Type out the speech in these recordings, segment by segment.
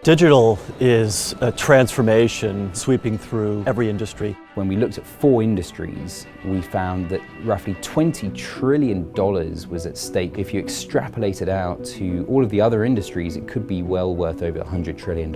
Digital is a transformation sweeping through every industry. When we looked at 4 industries, we found that roughly $20 trillion was at stake. If you extrapolate it out to all of the other industries, it could be well worth over $100 trillion.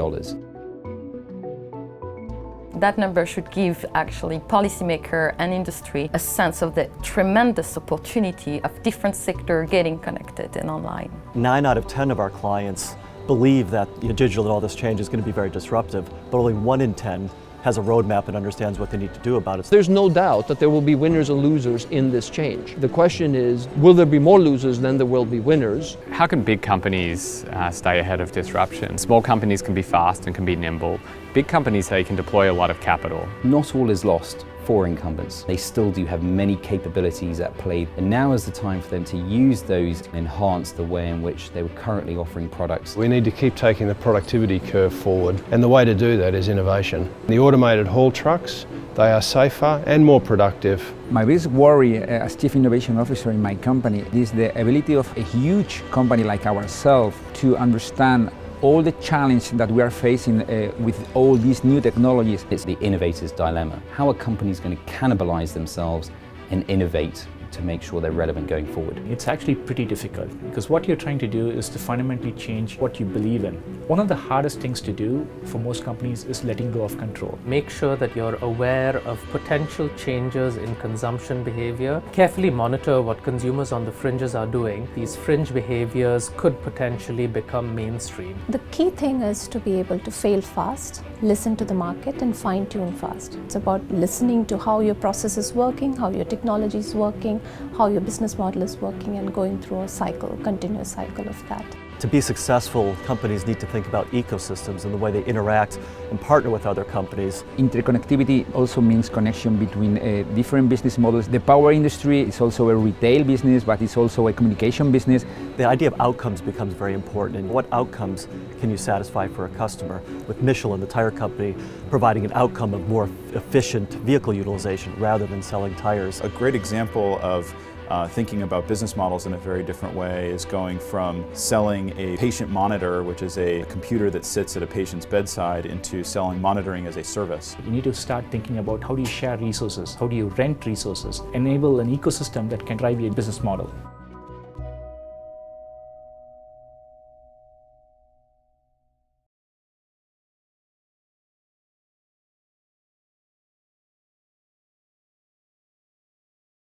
That number should give actually policymaker and industry a sense of the tremendous opportunity of different sectors getting connected and online. 9 out of 10 of our clients believe that digital and all this change is going to be very disruptive, but only 1 in 10 has a roadmap and understands what they need to do about it. There's no doubt that there will be winners and losers in this change. The question is, will there be more losers than there will be winners? How can big companies stay ahead of disruption? Small companies can be fast and can be nimble. Big companies, they can deploy a lot of capital. Not all is lost for incumbents. They still do have many capabilities at play, and now is the time for them to use those and enhance the way in which they were currently offering products. We need to keep taking the productivity curve forward, and the way to do that is innovation. The automated haul trucks, they are safer and more productive. My biggest worry as Chief Innovation Officer in my company is the ability of a huge company like ourselves to understand all the challenge that we are facing with all these new technologies. It's the innovator's dilemma. How are companies going to cannibalize themselves and innovate to make sure they're relevant going forward? It's actually pretty difficult because what you're trying to do is to fundamentally change what you believe in. One of the hardest things to do for most companies is letting go of control. Make sure that you're aware of potential changes in consumption behavior. Carefully monitor what consumers on the fringes are doing. These fringe behaviors could potentially become mainstream. The key thing is to be able to fail fast, listen to the market and fine-tune fast. It's about listening to how your process is working, how your technology is working, how your business model is working, and going through a cycle, continuous cycle of that. To be successful, companies need to think about ecosystems and the way they interact and partner with other companies. Interconnectivity also means connection between different business models. The power industry is also a retail business, but it's also a communication business. The idea of outcomes becomes very important. And what outcomes can you satisfy for a customer? With Michelin, the tire company, providing an outcome of more efficient vehicle utilization rather than selling tires. A great example of thinking about business models in a very different way is going from selling a patient monitor, which is a computer that sits at a patient's bedside, into selling monitoring as a service. You need to start thinking about how do you share resources, how do you rent resources, enable an ecosystem that can drive your business model.